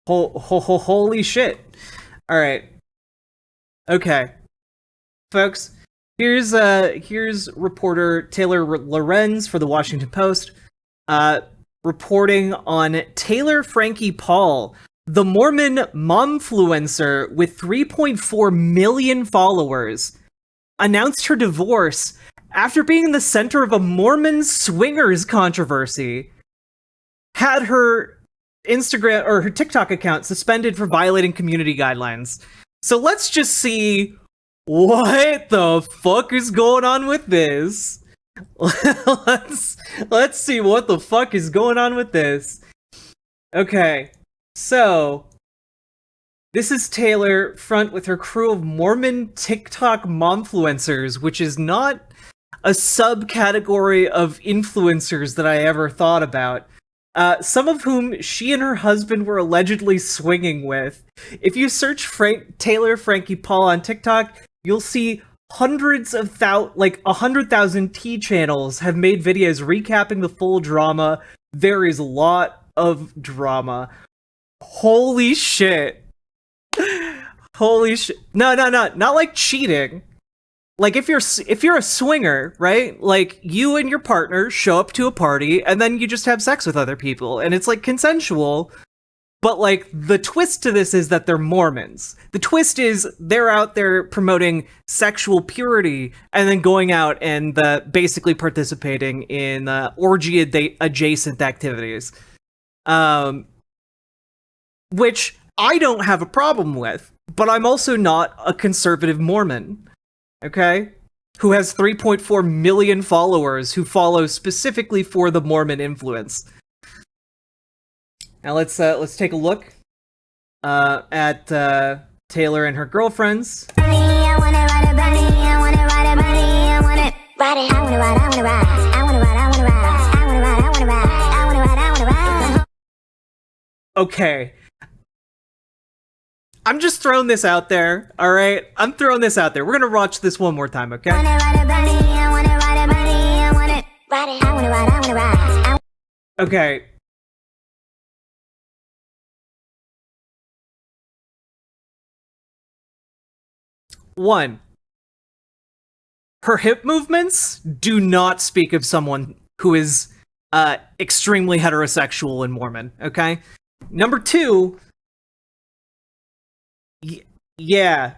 Holy shit. All right. Okay. Folks, here's reporter Taylor Lorenz for the Washington Post reporting on Taylor Frankie Paul, the Mormon momfluencer with 3.4 million followers, announced her divorce after being in the center of a Mormon swingers controversy, had her Instagram or her TikTok account suspended for violating community guidelines. So let's just see what the fuck is going on with this. let's see what the fuck is going on with this. Okay, so this is Taylor front with her crew of Mormon TikTok momfluencers, which is not a subcategory of influencers that I ever thought about. Some of whom she and her husband were allegedly swinging with. If you search Taylor Frankie Paul on TikTok, you'll see hundreds of 100,000 T channels have made videos recapping the full drama. There is a lot of drama. Holy shit. Holy shit. No, not like cheating. Like, if you're a swinger, right? Like, you and your partner show up to a party, and then you just have sex with other people, and it's, like, consensual. But, like, the twist to this is that they're Mormons. The twist is they're out there promoting sexual purity, and then going out and basically participating in orgy-adjacent activities. Which I don't have a problem with, but I'm also not a conservative Mormon. Okay? Who has 3.4 million followers who follow specifically for the Mormon influence. Now let's take a look at Taylor and her girlfriends. Okay. I'm just throwing this out there, alright? I'm throwing this out there. We're gonna watch this one more time, okay? Okay. One. Her hip movements do not speak of someone who is extremely heterosexual and Mormon, okay? Number two, yeah.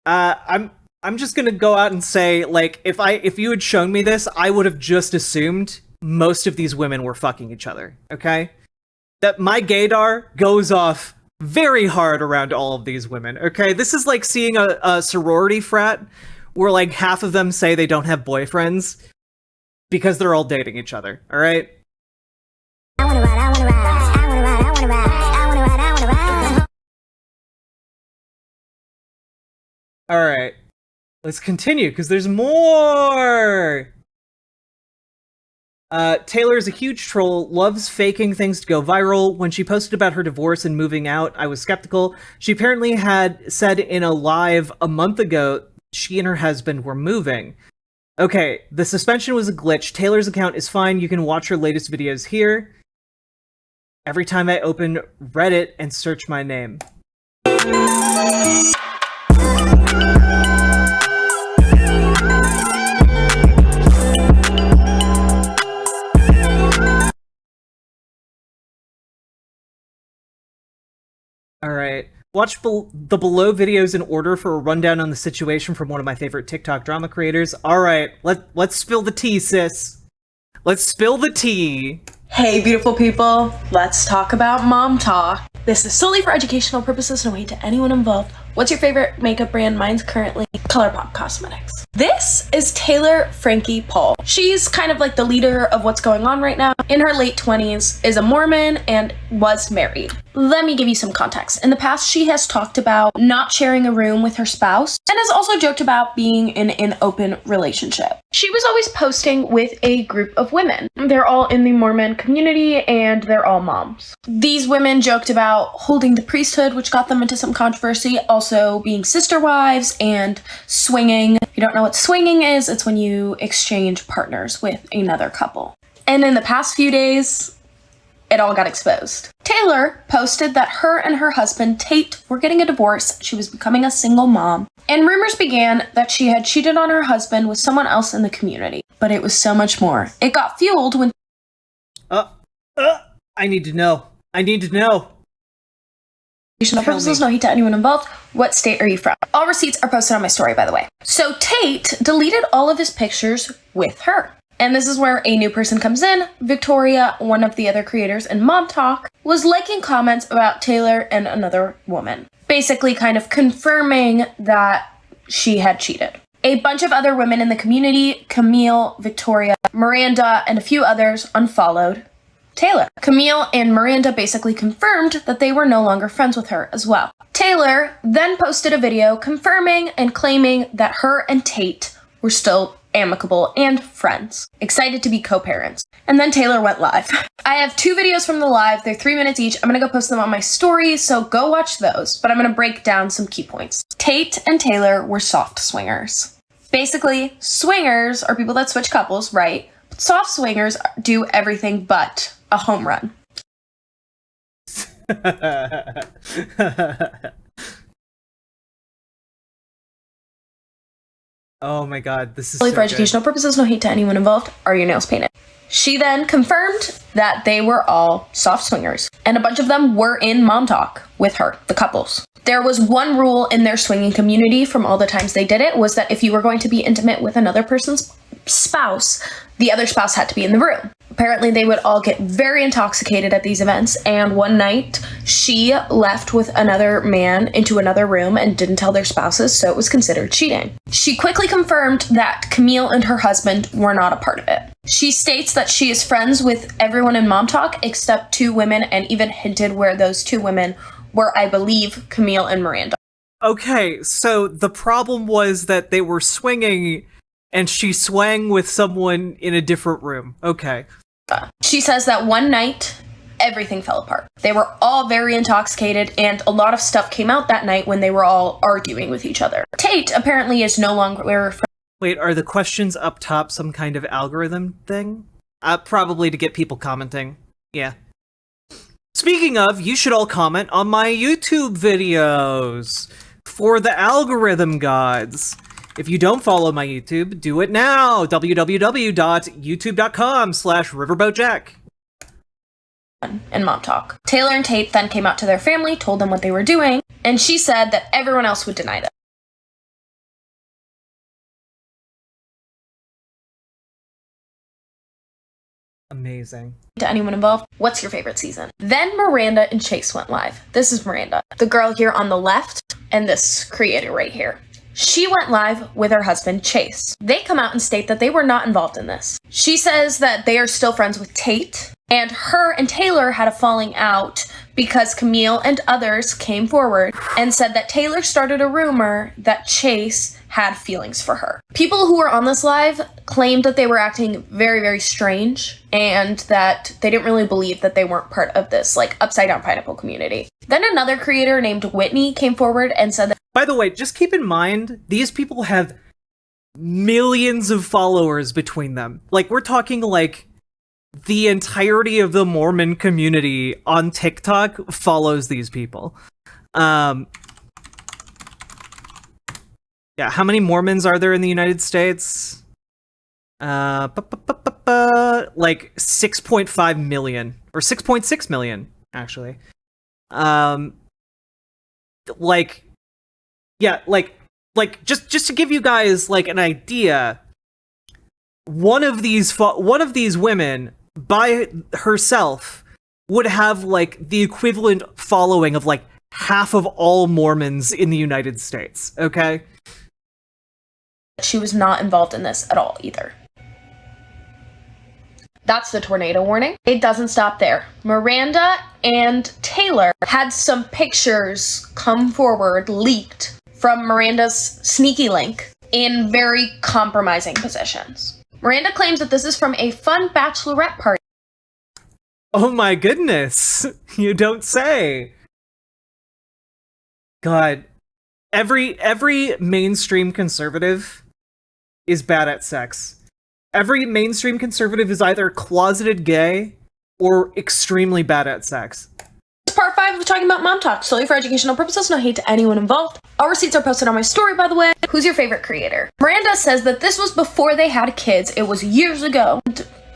I'm just gonna go out and say, like, if you had shown me this, I would have just assumed most of these women were fucking each other, okay? That my gaydar goes off very hard around all of these women, okay? This is like seeing a sorority frat where, like, half of them say they don't have boyfriends because they're all dating each other, alright? Alright, let's continue, because there's more! Taylor's a huge troll, loves faking things to go viral. When she posted about her divorce and moving out, I was skeptical. She apparently had said in a live a month ago she and her husband were moving. Okay, the suspension was a glitch. Taylor's account is fine. You can watch her latest videos here. Every time I open Reddit and search my name. Alright, watch the below videos in order for a rundown on the situation from one of my favorite TikTok drama creators. Alright, let's spill the tea, sis. Let's spill the tea. Hey beautiful people, let's talk about mom talk. This is solely for educational purposes, no hate to anyone involved. What's your favorite makeup brand? Mine's currently ColourPop Cosmetics. This is Taylor Frankie Paul. She's kind of like the leader of what's going on right now. In her late 20s, is a Mormon, and was married. Let me give you some context. In the past, she has talked about not sharing a room with her spouse, and has also joked about being in an open relationship. She was always posting with a group of women. They're all in the Mormon community, and they're all moms. These women joked about holding the priesthood, which got them into some controversy, also being sister wives, and swinging. If you don't know what swinging is, it's when you exchange partners with another couple. And in the past few days, it all got exposed. Taylor posted that her and her husband, Tate, were getting a divorce. She was becoming a single mom. And rumors began that she had cheated on her husband with someone else in the community. But it was so much more. It got fueled when... I need to know. I need to know. Purposes, no hate to anyone involved. What state are you from? All receipts are posted on my story, by the way. So Tate deleted all of his pictures with her. And this is where a new person comes in. Victoria, one of the other creators in Mom Talk, was liking comments about Taylor and another woman, basically kind of confirming that she had cheated. A bunch of other women in the community, Camille, Victoria, Miranda, and a few others unfollowed Taylor. Camille and Miranda basically confirmed that they were no longer friends with her as well. Taylor then posted a video confirming and claiming that her and Tate were still amicable and friends, excited to be co-parents. And then Taylor went live. I have 2 videos from the live. They're 3 minutes each. I'm gonna go post them on my story, so go watch those, but I'm gonna break down some key points. Tate and Taylor were soft swingers. Basically, swingers are people that switch couples, right? But soft swingers do everything but a home run. Oh my god, this is Only so for educational purposes, no hate to anyone involved. Are your nails painted? She then confirmed that they were all soft swingers, and a bunch of them were in Mom Talk with her, the couples. There was one rule in their swinging community from all the times they did it, was that if you were going to be intimate with another person's spouse, the other spouse had to be in the room. Apparently they would all get very intoxicated at these events, and one night she left with another man into another room and didn't tell their spouses, so it was considered cheating. She quickly confirmed that Camille and her husband were not a part of it. She states that she is friends with everyone in Mom Talk except 2 women, and even hinted where those 2 women were, I believe, Camille and Miranda. Okay, so the problem was that they were swinging and she swang with someone in a different room. Okay. She says that one night, everything fell apart. They were all very intoxicated, and a lot of stuff came out that night when they were all arguing with each other. Tate apparently is no longer... Wait, are the questions up top some kind of algorithm thing? Probably to get people commenting. Yeah. Speaking of, you should all comment on my YouTube videos for the algorithm gods. If you don't follow my YouTube, do it now. www.youtube.com/riverboatjack. And Mom Talk. Taylor and Tate then came out to their family, told them what they were doing, and she said that everyone else would deny them. Amazing. To anyone involved, what's your favorite season? Then Miranda and Chase went live. This is Miranda, the girl here on the left, and this creator right here. She went live with her husband, Chase. They come out and state that they were not involved in this. She says that they are still friends with Tate, and her and Taylor had a falling out because Camille and others came forward and said that Taylor started a rumor that Chase had feelings for her. People who were on this live claimed that they were acting very, very strange and that they didn't really believe that they weren't part of this, like, upside down pineapple community. Then another creator named Whitney came forward and said that... By the way, just keep in mind, these people have millions of followers between them. Like, we're talking, like, the entirety of the Mormon community on TikTok follows these people. Yeah, how many Mormons are there in the United States? Like 6.5 million. Or 6.6 million, actually. Just to give you guys, like, an idea, one of these women, by herself, would have, like, the equivalent following of, like, half of all Mormons in the United States, okay? She was not involved in this at all either. That's the tornado warning. It doesn't stop there. Miranda and Taylor had some pictures come forward, leaked from Miranda's sneaky link in very compromising positions. Miranda claims that this is from a fun bachelorette party. Oh my goodness, you don't say. God, every mainstream conservative is bad at sex. Every mainstream conservative is either closeted gay or extremely bad at sex. It's part 5 of talking about mom talk, solely for educational purposes, no hate to anyone involved. All receipts are posted on my story, by the way. Who's your favorite creator? Miranda says that this was before they had kids. It was years ago.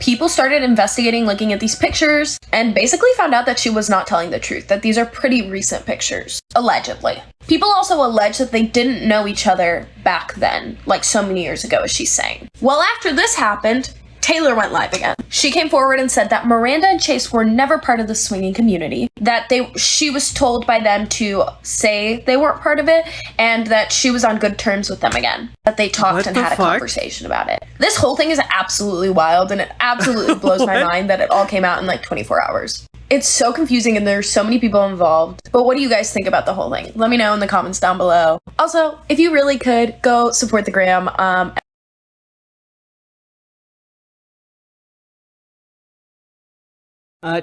People started investigating, looking at these pictures, and basically found out that she was not telling the truth, that these are pretty recent pictures, allegedly. People also allege that they didn't know each other back then, like so many years ago, as she's saying. Well, after this happened, Taylor went live again. She came forward and said that Miranda and Chase were never part of the swinging community, that she was told by them to say they weren't part of it, and that she was on good terms with them again, that they talked and had a conversation about it. This whole thing is absolutely wild, and it absolutely blows my mind that it all came out in like 24 hours. It's so confusing and there's so many people involved. But what do you guys think about the whole thing? Let me know in the comments down below. Also, if you really could, go support the gram.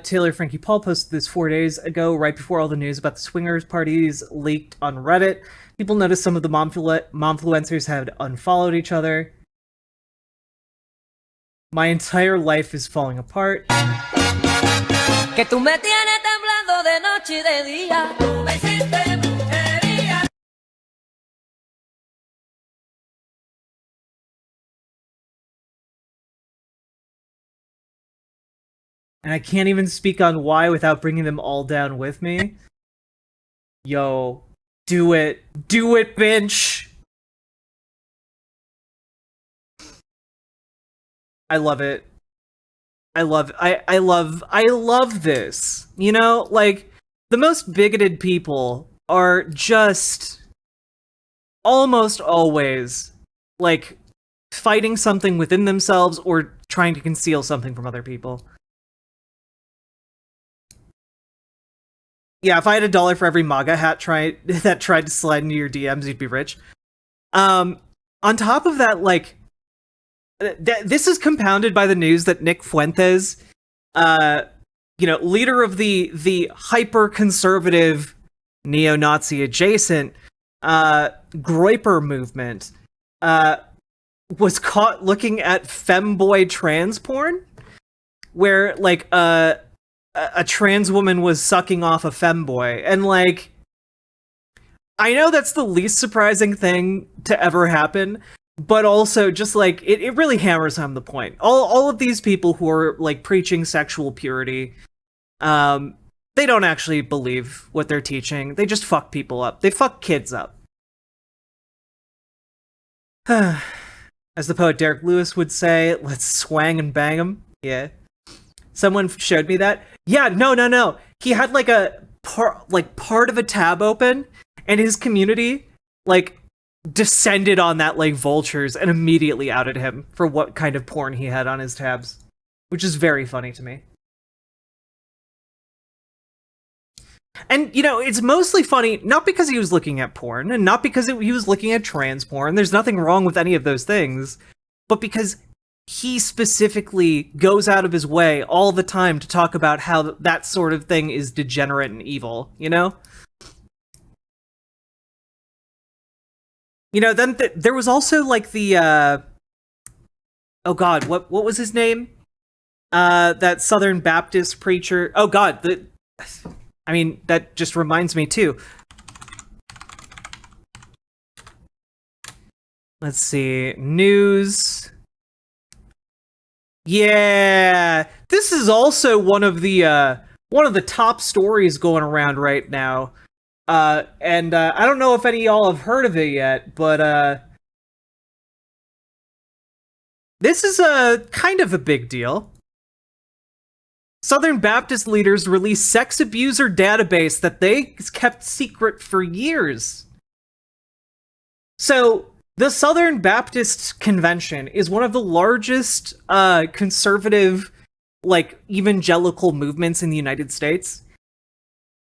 Taylor Frankie Paul posted this 4 days ago, right before all the news about the swingers parties leaked on Reddit. People noticed some of the momfluencers had unfollowed each other. My entire life is falling apart. Que tú me tienes temblando de noche y de día. Tú me hiciste brujería. And I can't even speak on why without bringing them all down with me. Yo, do it. Do it, bitch! I love it. I love this. You know, like, the most bigoted people are just almost always, like, fighting something within themselves or trying to conceal something from other people. Yeah, if I had $1 for every MAGA hat that tried to slide into your DMs, you'd be rich. On top of that, like, this is compounded by the news that Nick Fuentes, leader of the hyper-conservative, neo-Nazi adjacent Groyper movement, was caught looking at femboy trans porn, where, like, a trans woman was sucking off a femboy, and, like, I know that's the least surprising thing to ever happen, but also just, like, it really hammers home the point. All of these people who are, like, preaching sexual purity, they don't actually believe what they're teaching. They just fuck people up. They fuck kids up. As the poet Derek Lewis would say, let's swang and bang 'em. Yeah. Someone showed me that. Yeah, no. He had, like, part of a tab open, and his community, like, descended on that like vultures and immediately outed him for what kind of porn he had on his tabs, which is very funny to me. And, you know, it's mostly funny, not because he was looking at porn, and not because he was looking at trans porn, there's nothing wrong with any of those things, but because he specifically goes out of his way all the time to talk about how that sort of thing is degenerate and evil, you know? You know, then there was also, like, the, oh god, what was his name? That Southern Baptist preacher. Oh god, I mean, that just reminds me, too. Let's see, news. Yeah, this is also one of the top stories going around right now. And I don't know if any of y'all have heard of it yet, but this is a kind of a big deal. Southern Baptist leaders release sex abuser database that they kept secret for years. So, the Southern Baptist Convention is one of the largest conservative, like, evangelical movements in the United States.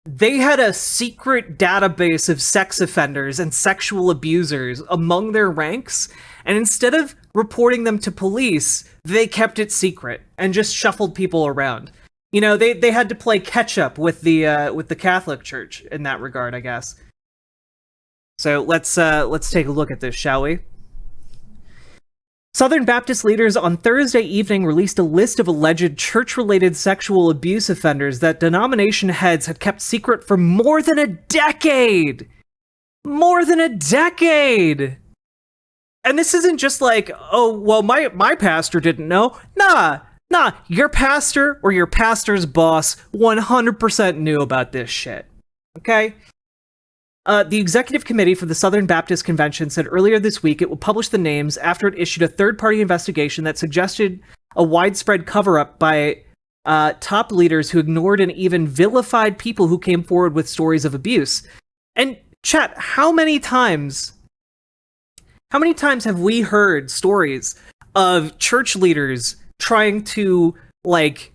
They had a secret database of sex offenders and sexual abusers among their ranks, and instead of reporting them to police, they kept it secret and just shuffled people around. You know, they had to play catch up with the Catholic Church in that regard, I guess. So let's take a look at this, shall we? Southern Baptist leaders on Thursday evening released a list of alleged church-related sexual abuse offenders that denomination heads had kept secret for more than a decade. More than a decade! And this isn't just like, oh, well, my pastor didn't know. Nah, your pastor or your pastor's boss 100% knew about this shit. Okay? The Executive Committee for the Southern Baptist Convention said earlier this week it will publish the names after it issued a third-party investigation that suggested a widespread cover-up by top leaders who ignored and even vilified people who came forward with stories of abuse. And chat, how many times have we heard stories of church leaders trying to, like,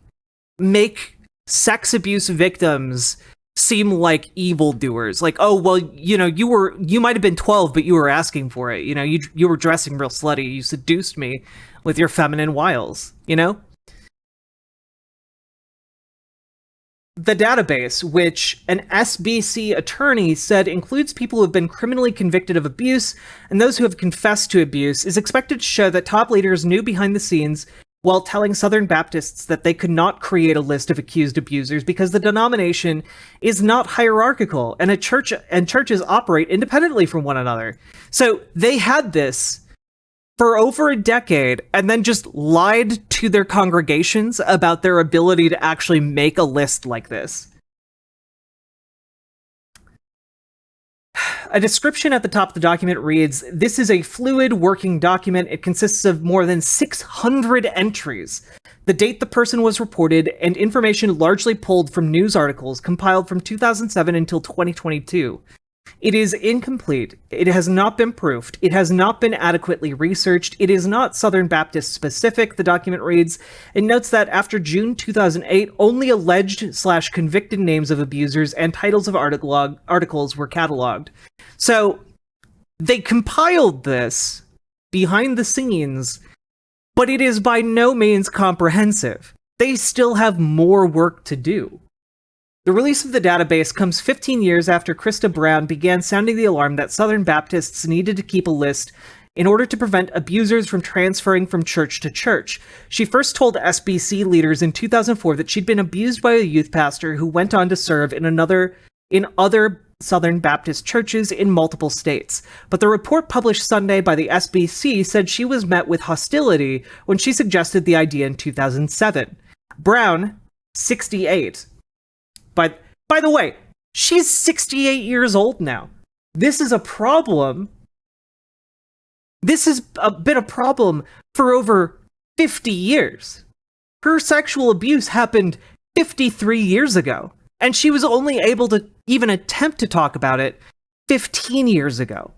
make sex abuse victims seem like evildoers? Like, oh, well, you know, you might have been 12, but you were asking for it. You know, you were dressing real slutty. You seduced me with your feminine wiles, you know? The database, which an SBC attorney said includes people who have been criminally convicted of abuse and those who have confessed to abuse, is expected to show that top leaders knew behind the scenes while telling Southern Baptists that they could not create a list of accused abusers because the denomination is not hierarchical and churches operate independently from one another. So they had this for over a decade and then just lied to their congregations about their ability to actually make a list like this. A description at the top of the document reads, "This is a fluid working document. It consists of more than 600 entries. The date the person was reported and information largely pulled from news articles compiled from 2007 until 2022. It is incomplete. It has not been proofed. It has not been adequately researched. It is not Southern Baptist specific," the document reads. It notes that after June 2008, only alleged/convicted names of abusers and titles of articles were cataloged. So they compiled this behind the scenes, but it is by no means comprehensive. They still have more work to do. The release of the database comes 15 years after Krista Brown began sounding the alarm that Southern Baptists needed to keep a list in order to prevent abusers from transferring from church to church. She first told SBC leaders in 2004 that she'd been abused by a youth pastor who went on to serve in other Southern Baptist churches in multiple states. But the report published Sunday by the SBC said she was met with hostility when she suggested the idea in 2007. Brown, 68. But, by the way, she's 68 years old now. This is a problem. This has been a problem for over 50 years. Her sexual abuse happened 53 years ago, and she was only able to even attempt to talk about it 15 years ago.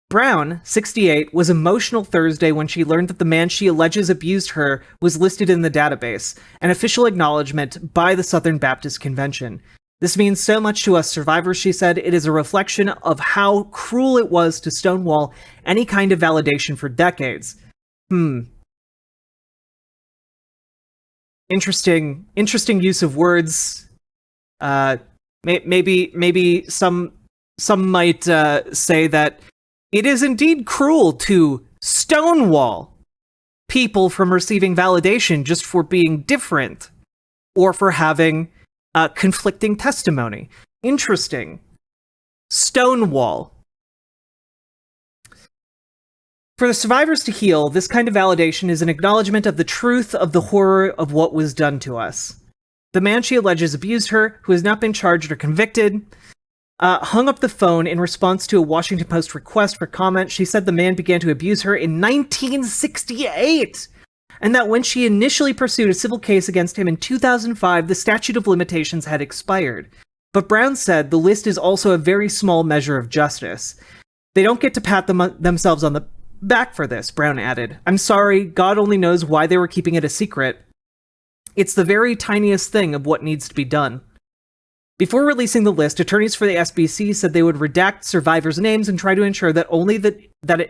Brown, 68, was emotional Thursday when she learned that the man she alleges abused her was listed in the database, an official acknowledgement by the Southern Baptist Convention. "This means so much to us survivors," she said. "It is a reflection of how cruel it was to stonewall any kind of validation for decades." Interesting use of words. Maybe some might say that it is indeed cruel to stonewall people from receiving validation just for being different or for having conflicting testimony. Interesting. Stonewall. For the survivors to heal, this kind of validation is an acknowledgement of the truth of the horror of what was done to us. The man she alleges abused her, who has not been charged or convicted, hung up the phone in response to a Washington Post request for comment. She said the man began to abuse her in 1968, and that when she initially pursued a civil case against him in 2005, the statute of limitations had expired. But Brown said the list is also a very small measure of justice. They don't get to pat themselves on the back for this, Brown added. "I'm sorry, God only knows why they were keeping it a secret. It's the very tiniest thing of what needs to be done." Before releasing the list, attorneys for the SBC said they would redact survivors' names and try to ensure that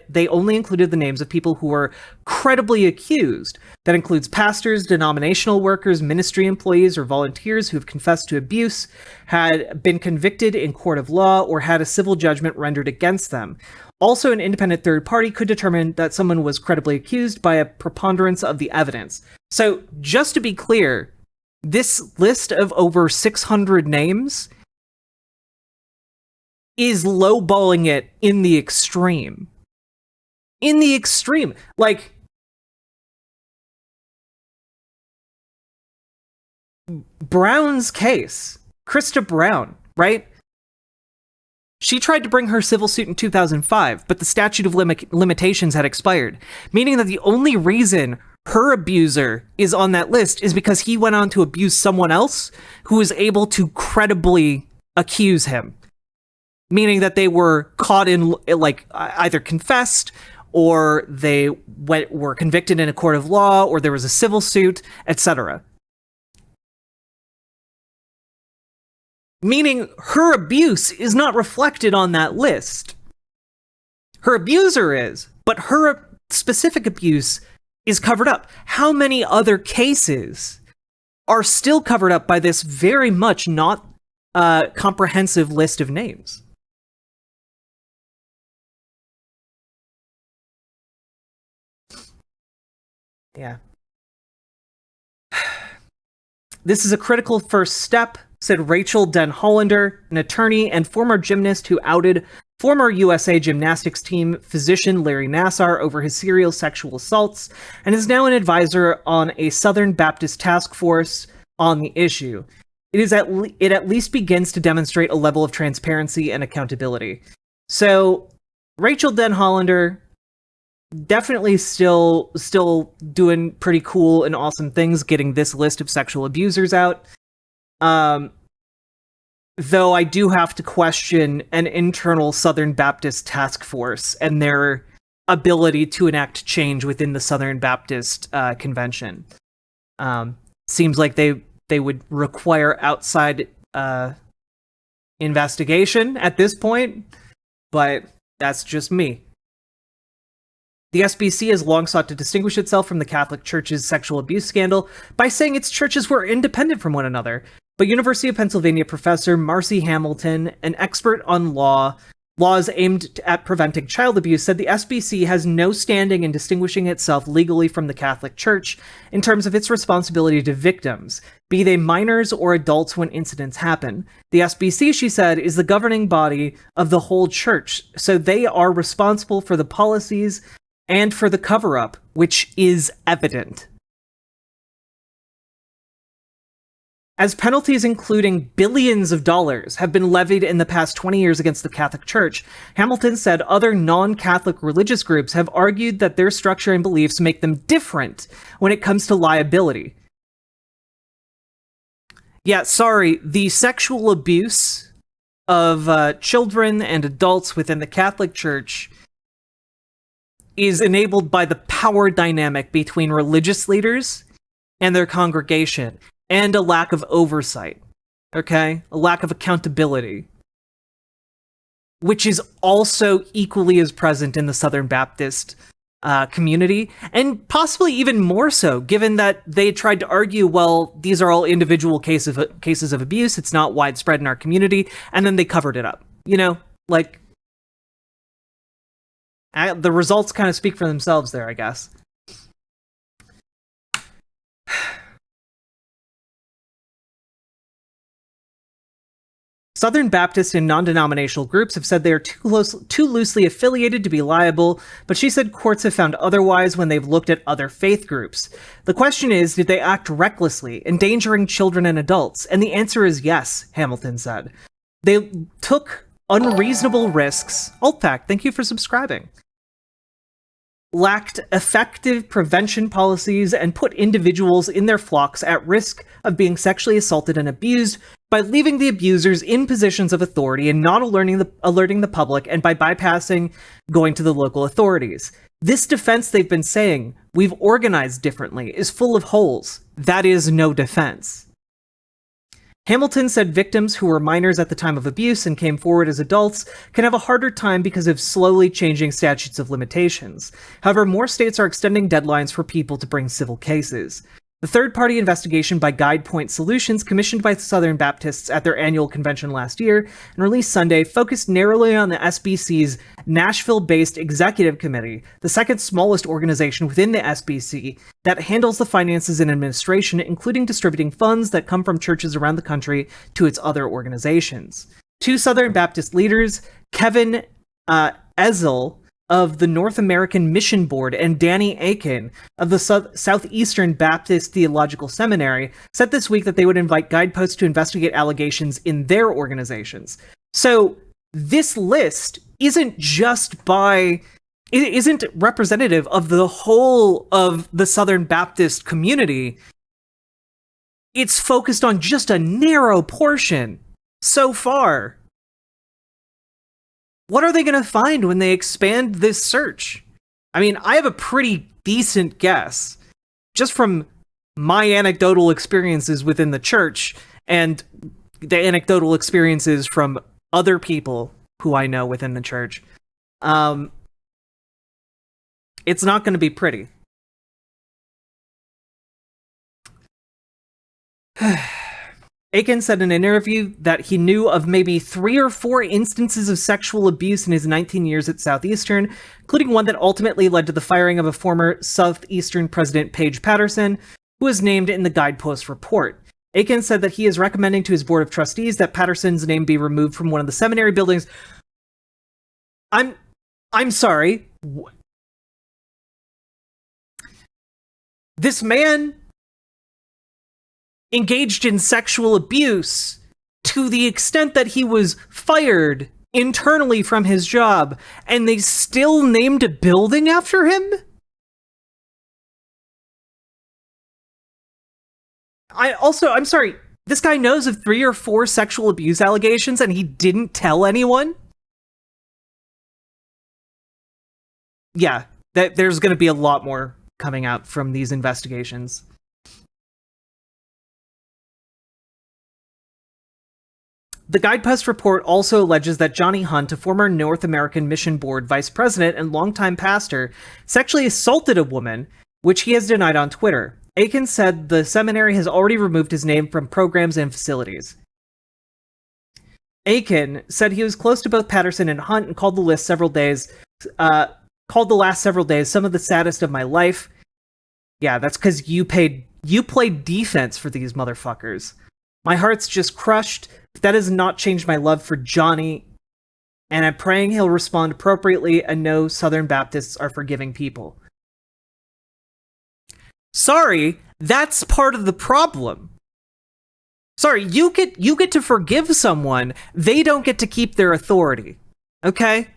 they only included the names of people who were credibly accused. That includes pastors, denominational workers, ministry employees, or volunteers who have confessed to abuse, had been convicted in court of law, or had a civil judgment rendered against them. Also, an independent third party could determine that someone was credibly accused by a preponderance of the evidence. So, just to be clear, this list of over 600 names is lowballing it in the extreme. In the extreme. Like, Brown's case, Krista Brown, right? She tried to bring her civil suit in 2005, but the statute of limitations had expired, meaning that the only reason her abuser is on that list is because he went on to abuse someone else who was able to credibly accuse him. Meaning that they were caught in, like, either confessed, or they were convicted in a court of law, or there was a civil suit, etc. Meaning her abuse is not reflected on that list. Her abuser is, but her specific abuse is covered up. How many other cases are still covered up by this very much not comprehensive list of names? Yeah. This is a critical first step, said Rachel Den Hollander, an attorney and former gymnast who outed former USA gymnastics team physician Larry Nassar over his serial sexual assaults, and is now an advisor on a Southern Baptist task force on the issue. It at least begins to demonstrate a level of transparency and accountability. So, Rachel Den Hollander, definitely still doing pretty cool and awesome things, getting this list of sexual abusers out. Though I do have to question an internal Southern Baptist task force and their ability to enact change within the Southern Baptist convention. Seems like they would require outside investigation at this point, but that's just me. The SBC has long sought to distinguish itself from the Catholic Church's sexual abuse scandal by saying its churches were independent from one another. But University of Pennsylvania professor Marcy Hamilton, an expert on laws aimed at preventing child abuse, said the SBC has no standing in distinguishing itself legally from the Catholic Church in terms of its responsibility to victims, be they minors or adults when incidents happen. The SBC, she said, is the governing body of the whole church, so they are responsible for the policies and for the cover-up, which is evident. As penalties including billions of dollars have been levied in the past 20 years against the Catholic Church, Hamilton said other non-Catholic religious groups have argued that their structure and beliefs make them different when it comes to liability. Yeah, sorry, the sexual abuse of children and adults within the Catholic Church is enabled by the power dynamic between religious leaders and their congregation, and a lack of oversight, okay? A lack of accountability, which is also equally as present in the Southern Baptist community, and possibly even more so, given that they tried to argue, well, these are all individual cases of abuse, it's not widespread in our community, and then they covered it up. You know, like, the results kind of speak for themselves there, I guess. Southern Baptist and non-denominational groups have said they are too loosely affiliated to be liable, but she said courts have found otherwise when they've looked at other faith groups. The question is, did they act recklessly, endangering children and adults? And the answer is yes, Hamilton said. They took unreasonable risks. Altpac, thank you for subscribing. Lacked effective prevention policies and put individuals in their flocks at risk of being sexually assaulted and abused by leaving the abusers in positions of authority and not alerting the public, and by bypassing going to the local authorities. This defense they've been saying, we've organized differently, is full of holes. That is no defense. Hamilton said victims who were minors at the time of abuse and came forward as adults can have a harder time because of slowly changing statutes of limitations. However, more states are extending deadlines for people to bring civil cases. The third-party investigation by GuidePoint Solutions, commissioned by the Southern Baptists at their annual convention last year and released Sunday, focused narrowly on the SBC's Nashville-based executive committee, the second smallest organization within the SBC, that handles the finances and administration, including distributing funds that come from churches around the country to its other organizations. Two Southern Baptist leaders, Kevin Ezel of the North American Mission Board and Danny Aiken of the Southeastern Baptist Theological Seminary, said this week that they would invite Guideposts to investigate allegations in their organizations. So this list isn't representative of the whole of the Southern Baptist community. It's focused on just a narrow portion so far. What are they going to find when they expand this search? I mean, I have a pretty decent guess, just from my anecdotal experiences within the church and the anecdotal experiences from other people who I know within the church. It's not going to be pretty. Aiken said in an interview that he knew of maybe 3 or 4 instances of sexual abuse in his 19 years at Southeastern, including one that ultimately led to the firing of a former Southeastern president, Paige Patterson, who was named in the Guidepost report. Aiken said that he is recommending to his board of trustees that Patterson's name be removed from one of the seminary buildings. I'm sorry. This man engaged in sexual abuse to the extent that he was fired internally from his job, and they still named a building after him? I'm sorry, this guy knows of 3 or 4 sexual abuse allegations and he didn't tell anyone? Yeah, there's going to be a lot more coming out from these investigations. The Guidepost report also alleges that Johnny Hunt, a former North American Mission Board vice president and longtime pastor, sexually assaulted a woman, which he has denied on Twitter. Aiken said the seminary has already removed his name from programs and facilities. Aiken said he was close to both Patterson and Hunt and called the last several days some of the saddest of my life. Yeah, that's because you played defense for these motherfuckers. My heart's just crushed. That has not changed my love for Johnny, and I'm praying he'll respond appropriately and know Southern Baptists are forgiving people. Sorry, that's part of the problem. Sorry, you get to forgive someone, they don't get to keep their authority. Okay?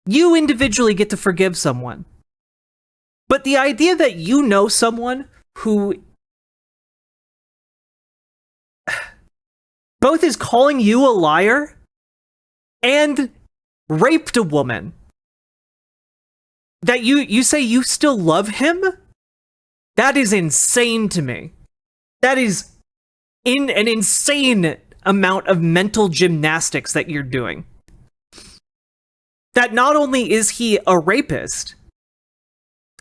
You individually get to forgive someone. But the idea that you know someone who both is calling you a liar and raped a woman, that you say you still love him? That is insane to me. That is an insane amount of mental gymnastics that you're doing. That not only is he a rapist,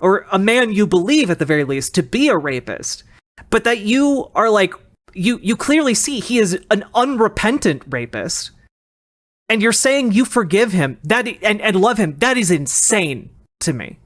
or a man you believe at the very least to be a rapist, but that you are like, you clearly see he is an unrepentant rapist, and you're saying you forgive him and love him. That is insane to me.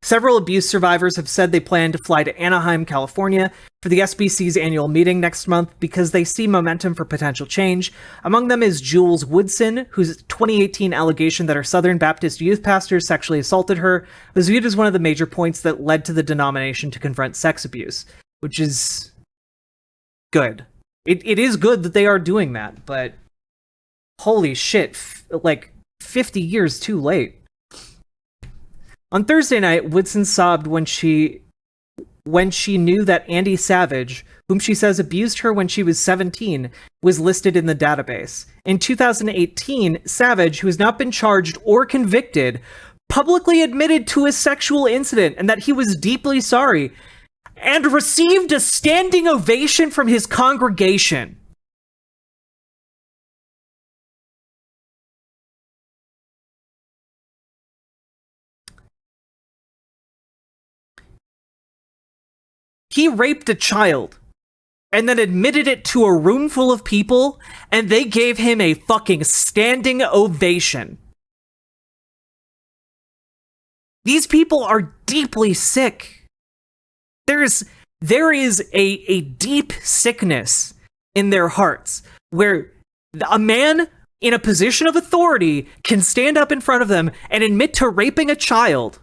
Several abuse survivors have said they plan to fly to Anaheim, California for the SBC's annual meeting next month because they see momentum for potential change. Among them is Jules Woodson, whose 2018 allegation that her Southern Baptist youth pastor sexually assaulted her was viewed as one of the major points that led to the denomination to confront sex abuse, which is good. It is good that they are doing that, but holy shit, like 50 years too late. On Thursday night, Woodson sobbed when she knew that Andy Savage, whom she says abused her when she was 17, was listed in the database. In 2018, Savage, who has not been charged or convicted, publicly admitted to a sexual incident and that he was deeply sorry. and received a standing ovation from his congregation. He raped a child and then admitted it to a room full of people, and they gave him a fucking standing ovation. These people are deeply sick. There is a deep sickness in their hearts where a man in a position of authority can stand up in front of them and admit to raping a child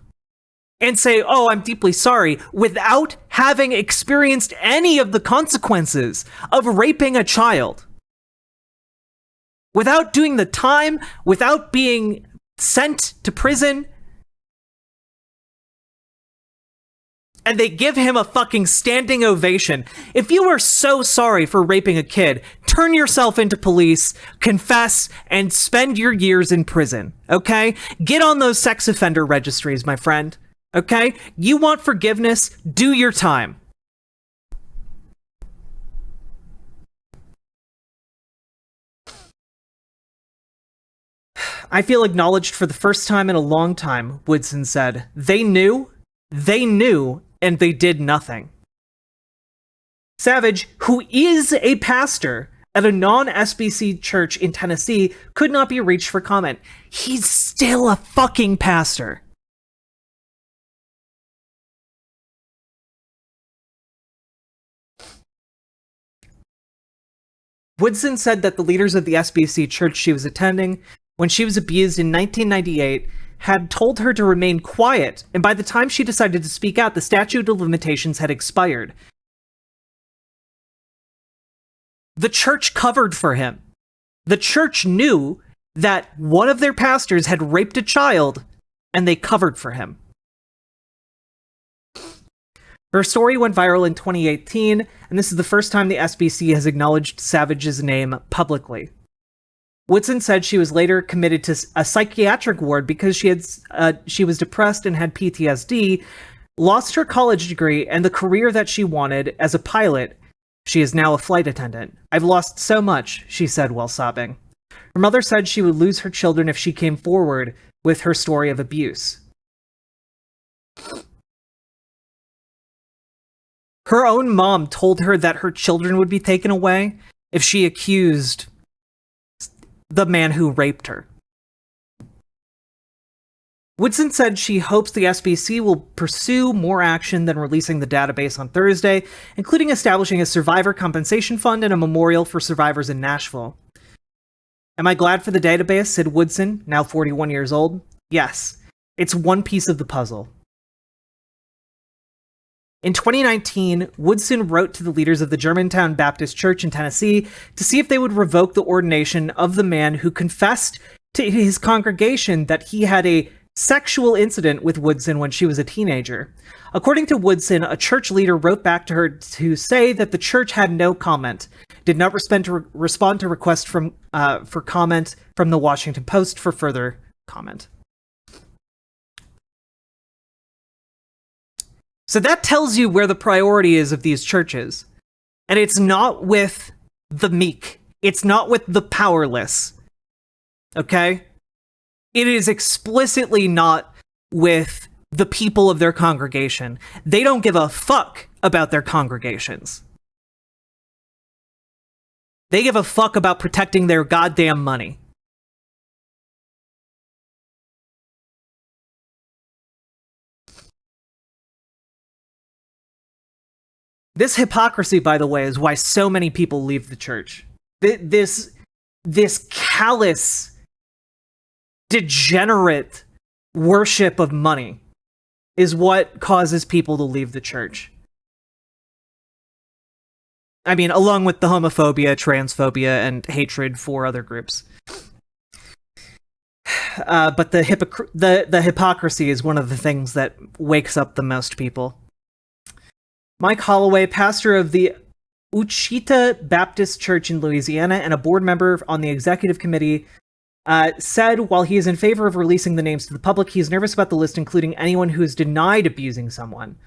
and say, "Oh, I'm deeply sorry," without having experienced any of the consequences of raping a child. Without doing the time, without being sent to prison. And they give him a fucking standing ovation. If you are so sorry for raping a kid, turn yourself into police, confess, and spend your years in prison, okay? Get on those sex offender registries, my friend, okay? You want forgiveness? Do your time. I feel acknowledged for the first time in a long time, Woodson said. They knew, and they did nothing. Savage, who is a pastor at a non-SBC church in Tennessee, could not be reached for comment. He's still a fucking pastor. Woodson said that the leaders of the SBC church she was attending, when she was abused in 1998, had told her to remain quiet, and by the time she decided to speak out, the statute of limitations had expired. The church covered for him. The church knew that one of their pastors had raped a child, and they covered for him. Her story went viral in 2018, and this is the first time the SBC has acknowledged Savage's name publicly. Woodson said she was later committed to a psychiatric ward because she was depressed and had PTSD, lost her college degree and the career that she wanted as a pilot. She is now a flight attendant. I've lost so much, she said while sobbing. Her mother said she would lose her children if she came forward with her story of abuse. Her own mom told her that her children would be taken away if she accused the man who raped her. Woodson said she hopes the SBC will pursue more action than releasing the database on Thursday, including establishing a survivor compensation fund and a memorial for survivors in Nashville. Am I glad for the database? Said Woodson, now 41 years old. Yes, it's one piece of the puzzle. In 2019, Woodson wrote to the leaders of the Germantown Baptist Church in Tennessee to see if they would revoke the ordination of the man who confessed to his congregation that he had a sexual incident with Woodson when she was a teenager. According to Woodson, a church leader wrote back to her to say that the church had no comment, did not respond to requests for comment from the Washington Post for further comment. So that tells you where the priority is of these churches. And it's not with the meek. It's not with the powerless. Okay? It is explicitly not with the people of their congregation. They don't give a fuck about their congregations. They give a fuck about protecting their goddamn money. This hypocrisy, by the way, is why so many people leave the church. This callous, degenerate worship of money is what causes people to leave the church. I mean, along with the homophobia, transphobia, and hatred for other groups. But the hypocrisy is one of the things that wakes up the most people. Mike Holloway, pastor of the Ouachita Baptist Church in Louisiana and a board member on the executive committee, said while he is in favor of releasing the names to the public, he is nervous about the list including anyone who is denied abusing someone.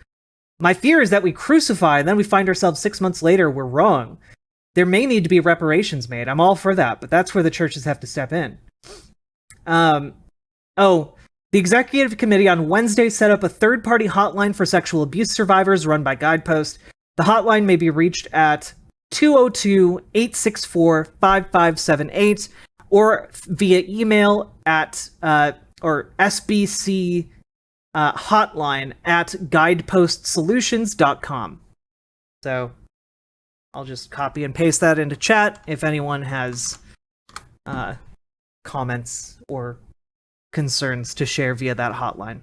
My fear is that we crucify and then we find ourselves 6 months later we're wrong. There may need to be reparations made. I'm all for that, but that's where the churches have to step in. The executive committee on Wednesday set up a third-party hotline for sexual abuse survivors run by Guidepost. The hotline may be reached at 202-864-5578 or via email at or SBC hotline at guidepostsolutions.com. So I'll just copy and paste that into chat if anyone has comments or concerns to share via that hotline.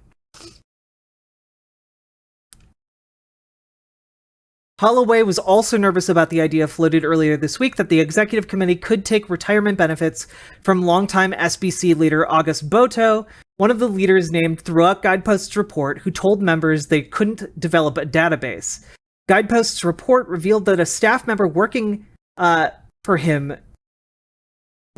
Holloway was also nervous about the idea floated earlier this week that the executive committee could take retirement benefits from longtime SBC leader August Boto, one of the leaders named throughout Guidepost's report, who told members they couldn't develop a database. Guidepost's report revealed that a staff member working for him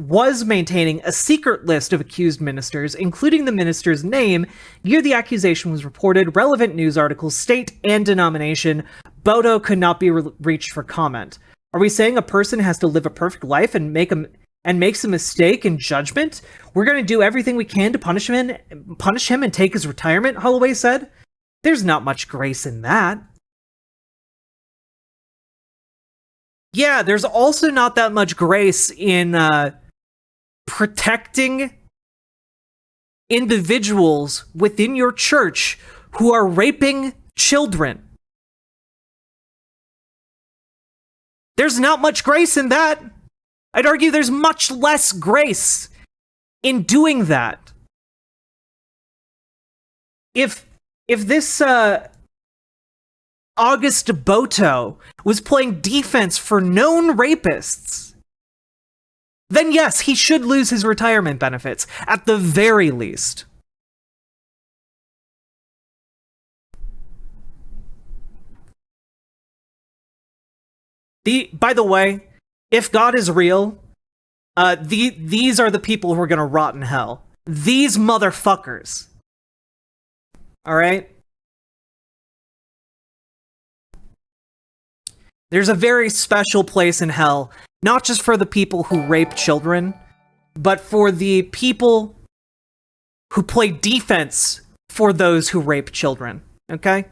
was maintaining a secret list of accused ministers, including the minister's name, year the accusation was reported, relevant news articles, state, and denomination. Boto could not be reached for comment. Are we saying a person has to live a perfect life and makes a mistake in judgment? We're going to do everything we can to punish him and take his retirement, Holloway said. There's not much grace in that. Yeah, there's also not that much grace in protecting individuals within your church who are raping children. There's not much grace in that. I'd argue there's much less grace in doing that. If this August Boto was playing defense for known rapists, then yes, he should lose his retirement benefits, at the very least. By the way, if God is real, these are the people who are gonna rot in hell. These motherfuckers. Alright? There's a very special place in hell, not just for the people who rape children, but for the people who play defense for those who rape children. Okay?